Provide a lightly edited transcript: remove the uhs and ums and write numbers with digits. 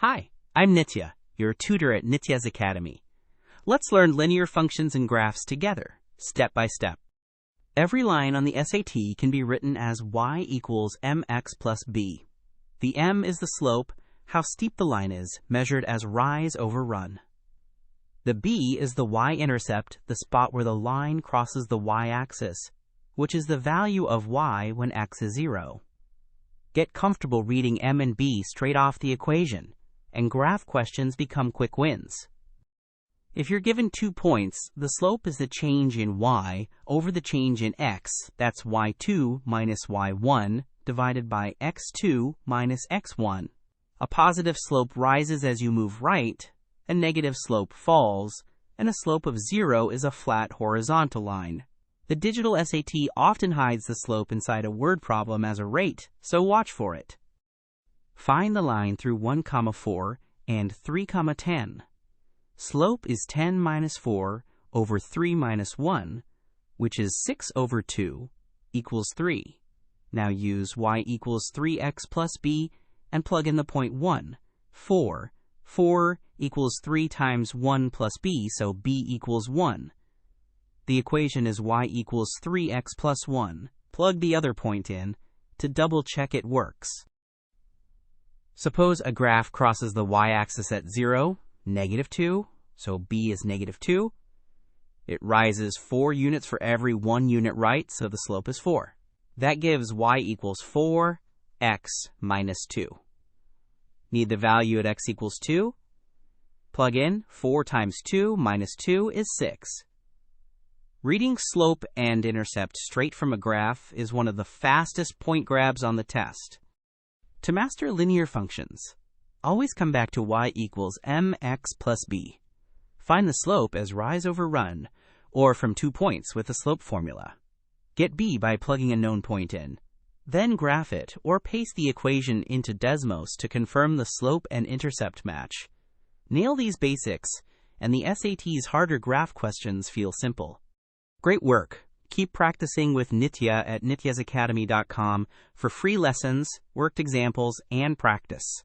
Hi, I'm Nitya, your tutor at Nityaz Academy. Let's learn linear functions and graphs together, step by step. Every line on the SAT can be written as y equals mx plus b. The m is the slope, how steep the line is, measured as rise over run. The b is the y-intercept, the spot where the line crosses the y-axis, which is the value of y when x is 0. Get comfortable reading m and b straight off the equation, and graph questions become quick wins. If you're given 2 points, the slope is the change in y over the change in x, that's y2 minus y1, divided by x2 minus x1. A positive slope rises as you move right, a negative slope falls, and a slope of 0 is a flat horizontal line. The digital SAT often hides the slope inside a word problem as a rate, so watch for it. Find the line through 1, 4 and 3, 10. Slope is 10 minus 4 over 3 minus 1, which is 6 over 2, equals 3. Now use y equals 3x plus b and plug in the point 1. 4. 4 equals 3 times 1 plus b, so b equals 1. The equation is y equals 3x plus 1. Plug the other point in to double check it works. Suppose a graph crosses the y-axis at 0, -2, so b is -2. It rises 4 units for every 1 unit right, so the slope is 4. That gives y equals 4x minus 2. Need the value at x equals 2? Plug in 4 times 2 minus 2 is 6. Reading slope and intercept straight from a graph is one of the fastest point grabs on the test. To master linear functions, always come back to y equals mx plus b. Find the slope as rise over run, or from 2 points with the slope formula. Get b by plugging a known point in. Then graph it, or paste the equation into Desmos to confirm the slope and intercept match. Nail these basics, and the SAT's harder graph questions feel simple. Great work! Keep practicing with Nitya at nityazacademy.com for free lessons, worked examples, and practice.